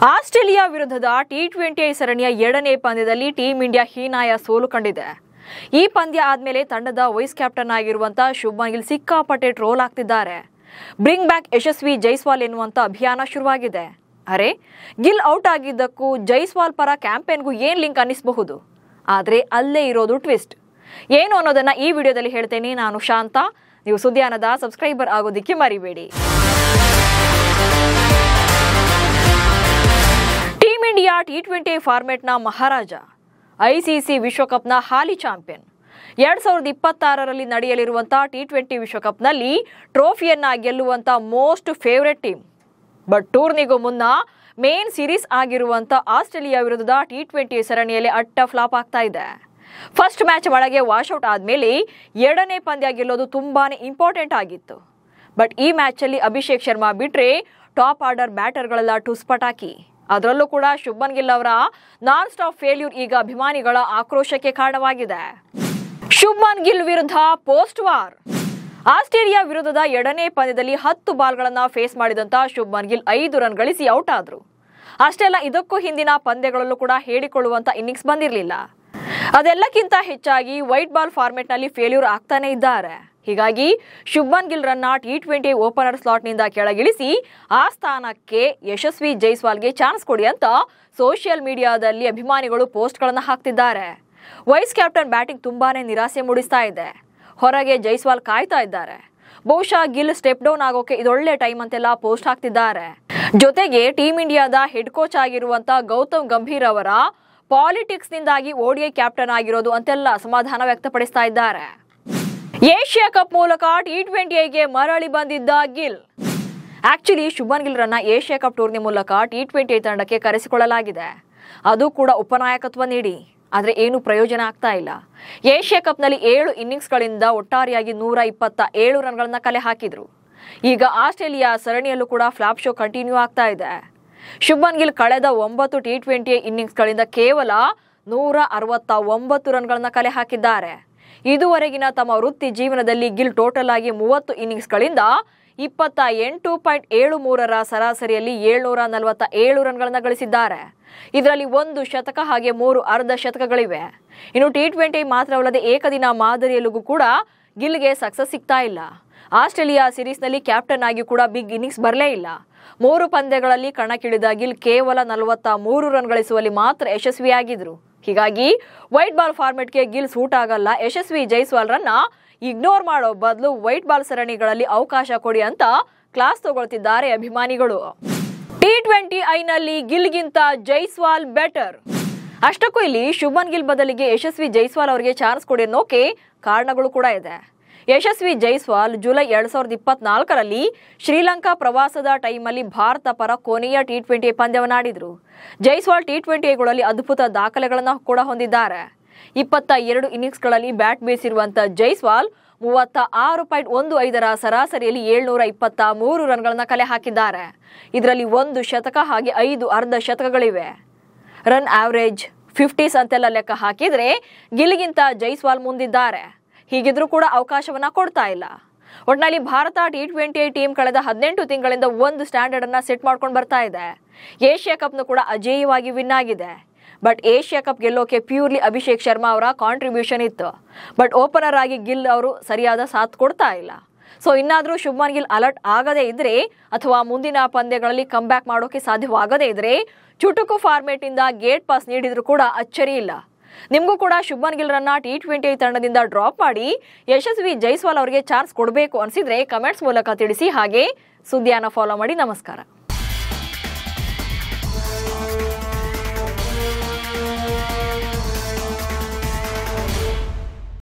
Australia ವಿರುದ್ಧದ T20 ಸರಣಿಯ 2ನೇ ಪಂದ್ಯದಲ್ಲಿ ಟೀಂ ಇಂಡಿಯಾ ಹೀನಾಯ ಸೋಲು ಕಂಡಿದೆ. ಈ ಪಂದ್ಯ ಆದ್ಮೇಲೆ ತಂಡದ ವೈಸ್ ಕ್ಯಾಪ್ಟನ್ ಆಗಿರುವಂತ ಶುಭ್ಮನ್ ಗಿಲ್ ಸಿಕ್ಕಾಪಟ್ಟೆ ಟ್ರೋಲ್ ಆಗ್ತಿದ್ದಾರೆ. ಬ್ರಿಂಗ್ ಬ್ಯಾಕ್ ಯಶಸ್ವಿ ಜೈಸ್ವಾಲ್ ಎನ್ನುವಂತ ಅಭಿಯಾನ ಶುರುವಾಗಿದೆ. ಅರೆ, ಗಿಲ್ ಔಟ್ ಆಗಿದ್ದಕ್ಕೂ ಜೈಸ್ವಾಲ್ ಪರ ಕ್ಯಾಂಪೇನ್ಗೂ ಏನ್ ಲಿಂಕ್ ಅನ್ನಿಸಬಹುದು? ಆದ್ರೆ ಅಲ್ಲೇ ಇರೋದು ಟ್ವಿಸ್ಟ್. ಏನು ಅನ್ನೋದನ್ನ ಈ ವಿಡಿಯೋದಲ್ಲಿ ಹೇಳ್ತೇನೆ. ನಾನು ಶಾಂತ. ನೀವು ಸುದ್ದಿಯಾನದ ಸಬ್ಸ್ಕ್ರೈಬರ್ ಆಗೋದಿಕ್ಕೆ ಮರಿಬೇಡಿ. ಟೀಂ ಇಂಡಿಯಾ ಟಿ20 ಫಾರ್ಮೆಟ್ನ ಮಹಾರಾಜ, ಐಸಿಸಿ ವಿಶ್ವಕಪ್ನ ಹಾಲಿ ಚಾಂಪಿಯನ್. 2026ರಲ್ಲಿ ನಡೆಯಲಿರುವಂತಹ ಟಿ20 ವಿಶ್ವಕಪ್ನಲ್ಲಿ ಟ್ರೋಫಿಯನ್ನ ಗೆಲ್ಲುವಂತ ಮೋಸ್ಟ್ ಫೇವರೆಟ್ ಟೀಮ್. ಬಟ್ ಟೂರ್ನಿಗೂ ಮುನ್ನ ಮೇನ್ ಸೀರೀಸ್ ಆಗಿರುವಂತ ಆಸ್ಟ್ರೇಲಿಯಾ ವಿರುದ್ಧದ ಟಿ20 ಸರಣಿಯಲ್ಲಿ ಅಟ್ಟ ಫ್ಲಾಪ್ ಆಗ್ತಾ ಇದೆ. ಫಸ್ಟ್ ಮ್ಯಾಚ್ ಒಳಗೆ ವಾಶ್ಔಟ್ ಆದ್ಮೇಲೆ 2ನೇ ಪಂದ್ಯ ಗೆಲ್ಲೋದು ತುಂಬಾನೇ ಇಂಪಾರ್ಟೆಂಟ್ ಆಗಿತ್ತು. ಬಟ್ ಈ ಮ್ಯಾಚ್ ಅಲ್ಲಿ ಅಭಿಷೇಕ್ ಶರ್ಮಾ ಬಿಟ್ರೆ ಟಾಪ್ ಆರ್ಡರ್ ಬ್ಯಾಟರ್ಗಳೆಲ್ಲ ಟುಸ್ ಪಟಾಕಿ. ಅದರಲ್ಲೂ ಕೂಡ ಶುಭ್ಮನ್ ಗಿಲ್ ಅವರ ನಾನ್ ಸ್ಟಾಪ್ ಫೇಲ್ಯೂರ್ ಈಗ ಅಭಿಮಾನಿಗಳ ಆಕ್ರೋಶಕ್ಕೆ ಕಾರಣವಾಗಿದೆ. ಶುಭ್ಮನ್ ಗಿಲ್ ವಿರುದ್ಧ ಪೋಸ್ಟ್ ವಾರ್. ಆಸ್ಟ್ರೇಲಿಯಾ ವಿರುದ್ಧದ 2ನೇ ಪಂದ್ಯದಲ್ಲಿ 10 ಬಾಲ್ಗಳನ್ನ ಫೇಸ್ ಮಾಡಿದಂತ ಶುಭ್ಮನ್ ಗಿಲ್ 5 ರನ್ ಗಳಿಸಿ ಔಟ್ ಆದ್ರು. ಅಷ್ಟೆಲ್ಲ ಇದಕ್ಕೂ ಹಿಂದಿನ ಪಂದ್ಯಗಳಲ್ಲೂ ಕೂಡ ಹೇಳಿಕೊಳ್ಳುವಂತ ಇನ್ನಿಂಗ್ಸ್ ಬಂದಿರಲಿಲ್ಲ. ಅದೆಲ್ಲಕ್ಕಿಂತ ಹೆಚ್ಚಾಗಿ ವೈಟ್ ಬಾಲ್ ಫಾರ್ಮೆಟ್ ನಲ್ಲಿ ಫೇಲ್ಯೂರ್ ಆಗ್ತಾನೆ ಇದ್ದಾರೆ. ಹೀಗಾಗಿ ಶುಭ್ಮನ್ ಗಿಲ್ ರನ್ನ ಟಿ20 ಓಪನರ್ ಸ್ಲಾಟ್ ನಿಂದ ಕೆಳಗಿಳಿಸಿ ಆ ಸ್ಥಾನಕ್ಕೆ ಯಶಸ್ವಿ ಜೈಸ್ವಾಲ್ಗೆ ಚಾನ್ಸ್ ಕೊಡಿ ಅಂತ ಸೋಷಿಯಲ್ ಮೀಡಿಯಾದಲ್ಲಿ ಅಭಿಮಾನಿಗಳು ಪೋಸ್ಟ್ ಗಳನ್ನ ಹಾಕ್ತಿದ್ದಾರೆ. ವೈಸ್ ಕ್ಯಾಪ್ಟನ್ ಬ್ಯಾಟಿಂಗ್ ತುಂಬಾನೇ ನಿರಾಸೆ ಮೂಡಿಸ್ತಾ ಇದೆ. ಹೊರಗೆ ಜೈಸ್ವಾಲ್ ಕಾಯ್ತಾ ಇದ್ದಾರೆ. ಬಹುಶಃ ಗಿಲ್ ಸ್ಟೆಪ್ ಡೌನ್ ಆಗೋಕೆ ಇದೊಳ್ಳೆ ಟೈಮ್ ಅಂತೆಲ್ಲ ಪೋಸ್ಟ್ ಹಾಕ್ತಿದ್ದಾರೆ. ಜೊತೆಗೆ ಟೀಂ ಇಂಡಿಯಾದ ಹೆಡ್ ಕೋಚ್ ಆಗಿರುವಂತ ಗೌತಮ್ ಗಂಭೀರ್ ಅವರ ಪಾಲಿಟಿಕ್ಸ್ ನಿಂದಾಗಿ ಓಡಿಐ ಕ್ಯಾಪ್ಟನ್ ಆಗಿರೋದು ಅಂತೆಲ್ಲ ಅಸಮಾಧಾನ ವ್ಯಕ್ತಪಡಿಸ್ತಾ ಇದ್ದಾರೆ. ಏಷ್ಯಾ ಕಪ್ ಮೂಲಕ ಟಿ20ಗೆ ಮರಳಿ ಬಂದಿದ್ದ ಗಿಲ್. ಆಕ್ಚುಲಿ ಶುಭ್ಮನ್ ಗಿಲ್ ರನ್ನ ಏಷ್ಯಾ ಕಪ್ ಟೂರ್ನಿ ಮೂಲಕ ಟಿ20 ತಂಡಕ್ಕೆ ಕರೆಸಿಕೊಳ್ಳಲಾಗಿದೆ. ಅದು ಕೂಡ ಉಪನಾಯಕತ್ವ ನೀಡಿ. ಆದ್ರೆ ಏನು ಪ್ರಯೋಜನ ಆಗ್ತಾ ಇಲ್ಲ. ಏಷ್ಯಾ ಕಪ್ನಲ್ಲಿ 7 ಇನ್ನಿಂಗ್ಸ್ಗಳಿಂದ ಒಟ್ಟಾರೆಯಾಗಿ 127 ರನ್ಗಳನ್ನ ಕಲೆ ಹಾಕಿದ್ರು. ಈಗ ಆಸ್ಟ್ರೇಲಿಯಾ ಸರಣಿಯಲ್ಲೂ ಕೂಡ ಫ್ಲಾಪ್ ಶೋ ಕಂಟಿನ್ಯೂ ಆಗ್ತಾ ಇದೆ. ಶುಭ್ಮನ್ ಗಿಲ್ ಕಳೆದ 9 ಟಿ20 ಇನ್ನಿಂಗ್ಸ್ಗಳಿಂದ ಕೇವಲ 169 ರನ್ಗಳನ್ನ ಕಲೆ ಹಾಕಿದ್ದಾರೆ. ಇದುವರೆಗಿನ ತಮ್ಮ ವೃತ್ತಿ ಜೀವನದಲ್ಲಿ ಗಿಲ್ ಟೋಟಲ್ ಆಗಿ 30 ಇನ್ನಿಂಗ್ಸ್ಗಳಿಂದ 28.73ರ ಸರಾಸರಿಯಲ್ಲಿ 747 ರನ್ಗಳನ್ನ ಗಳಿಸಿದ್ದಾರೆ. ಇದರಲ್ಲಿ 1 ಶತಕ ಹಾಗೆ 3 ಅರ್ಧ ಶತಕಗಳಿವೆ. ಇನ್ನು ಟಿ20 ಮಾತ್ರವಲ್ಲದೆ ಏಕದಿನ ಮಾದರಿಯಲ್ಲೂ ಕೂಡ ಗಿಲ್ಗೆ ಸಕ್ಸಸ್ ಸಿಗ್ತಾ ಇಲ್ಲ. ಆಸ್ಟ್ರೇಲಿಯಾ ಸೀರೀಸ್ನಲ್ಲಿ ಕ್ಯಾಪ್ಟನ್ ಆಗಿ ಕೂಡ ಬಿಗ್ ಇನ್ನಿಂಗ್ಸ್ ಬರಲೇ ಇಲ್ಲ. 3 ಪಂದ್ಯಗಳಲ್ಲಿ ಕಣಕ್ಕಿಳಿದ ಗಿಲ್ ಕೇವಲ 43 ರನ್ ಗಳಿಸುವಲ್ಲಿ ಮಾತ್ರ ಯಶಸ್ವಿಯಾಗಿದ್ರು. ಹೀಗಾಗಿ ವೈಟ್ ಬಾಲ್ ಫಾರ್ಮೆಟ್ಗೆ ಗಿಲ್ ಸೂಟ್ ಆಗಲ್ಲ. ಯಶಸ್ವಿ ಜೈಸ್ವಾಲ್ ರನ್ನ ಇಗ್ನೋರ್ ಮಾಡೋ ಬದಲು ವೈಟ್ ಬಾಲ್ ಸರಣಿಗಳಲ್ಲಿ ಅವಕಾಶ ಕೊಡಿ ಅಂತ ಕ್ಲಾಸ್ ತಗೊಳ್ತಿದ್ದಾರೆ ಅಭಿಮಾನಿಗಳು. ಟಿ20 ಐನಲ್ಲಿ ಗಿಲ್ಗಿಂತ ಜೈಸ್ವಾಲ್ ಬೆಟರ್. ಅಷ್ಟಕ್ಕೂ ಇಲ್ಲಿ ಶುಭ್ಮನ್ ಗಿಲ್ ಬದಲಿಗೆ ಯಶಸ್ವಿ ಜೈಸ್ವಾಲ್ ಅವರಿಗೆ ಚಾನ್ಸ್ ಕೊಡಿ ಅನ್ನೋಕೆ ಕಾರಣಗಳು ಕೂಡ ಇದೆ. ಯಶಸ್ವಿ ಜೈಸ್ವಾಲ್ ಜುಲೈ 2024ರಲ್ಲಿ ಶ್ರೀಲಂಕಾ ಪ್ರವಾಸದ ಟೈಮಲ್ಲಿ ಭಾರತ ಪರ ಕೊನೆಯ ಟಿ20 ಪಂದ್ಯವನ್ನಾಡಿದ್ರು. ಜೈಸ್ವಾಲ್ ಟಿ20ಗಳಲ್ಲಿ ಅದ್ಭುತ ದಾಖಲೆಗಳನ್ನು ಕೂಡ ಹೊಂದಿದ್ದಾರೆ. 22 ಇನ್ನಿಂಗ್ಸ್ಗಳಲ್ಲಿ ಬ್ಯಾಟ್ ಬೀಸಿರುವಂತ ಜೈಸ್ವಾಲ್ 36.15ರ ಸರಾಸರಿಯಲ್ಲಿ 723 ರನ್ಗಳನ್ನ ಕಲೆ ಹಾಕಿದ್ದಾರೆ. ಇದರಲ್ಲಿ 1 ಶತಕ ಹಾಗೆ 5 ಅರ್ಧ ಶತಕಗಳಿವೆ. ರನ್ ಆವರೇಜ್ 50s ಅಂತೆಲ್ಲ ಲೆಕ್ಕ ಹಾಕಿದ್ರೆ ಗಿಲ್ಗಿಂತ ಜೈಸ್ವಾಲ್ ಮುಂದಿದ್ದಾರೆ. ಹೀಗಿದ್ರೂ ಕೂಡ ಅವಕಾಶವನ್ನ ಕೊಡ್ತಾ ಇಲ್ಲ. ಒಟ್ನಲ್ಲಿ ಭಾರತ ಟಿ20 ಟೀಮ್ ಕಳೆದ 18 ತಿಂಗಳಿಂದ ಒಂದು ಸ್ಟ್ಯಾಂಡರ್ಡ್ ಅನ್ನ ಸೆಟ್ ಮಾಡ್ಕೊಂಡು ಬರ್ತಾ ಇದೆ. ಏಷ್ಯಾ ಕಪ್ನು ಕೂಡ ಅಜೇಯವಾಗಿ ವಿನ್ ಆಗಿದೆ. ಬಟ್ ಏಷ್ಯಾ ಕಪ್ ಗೆಲ್ಲೋಕೆ ಪ್ಯೂರ್ಲಿ ಅಭಿಷೇಕ್ ಶರ್ಮಾ ಅವರ ಕಾಂಟ್ರಿಬ್ಯೂಷನ್ ಇತ್ತು. ಬಟ್ ಓಪನರ್ ಆಗಿ ಗಿಲ್ ಅವರು ಸರಿಯಾದ ಸಾಥ್ ಕೊಡ್ತಾ ಇಲ್ಲ. ಸೊ ಇನ್ನಾದ್ರೂ ಶುಭ್ಮನ್ ಗಿಲ್ ಅಲರ್ಟ್ ಆಗದೇ ಇದ್ರೆ ಅಥವಾ ಮುಂದಿನ ಪಂದ್ಯಗಳಲ್ಲಿ ಕಮ್ ಬ್ಯಾಕ್ ಮಾಡೋಕೆ ಸಾಧ್ಯವಾಗದೇ ಇದ್ರೆ ಚುಟುಕು ಫಾರ್ಮೆಟ್ ಇಂದ ಗೇಟ್ ಪಾಸ್ ನೀಡಿದ್ರು ಕೂಡ ಅಚ್ಚರಿ ಇಲ್ಲ. ನಿಮಗೂ ಕೂಡ ಶುಭ್ಮನ್ ಗಿಲ್ ರನ್ನ ಟಿ20 ತಂಡದಿಂದ ಡ್ರಾಪ್ ಮಾಡಿ ಯಶಸ್ವಿ ಜೈಸ್ವಾಲ್ ಅವರಿಗೆ ಚಾನ್ಸ್ ಕೊಡಬೇಕು ಅನ್ಸಿದ್ರೆ ಕಮೆಂಟ್ಸ್ ಮೂಲಕ ತಿಳಿಸಿ. ಹಾಗೆ ಸುದ್ದಿಯನ್ನ ಫಾಲೋ ಮಾಡಿ. ನಮಸ್ಕಾರ.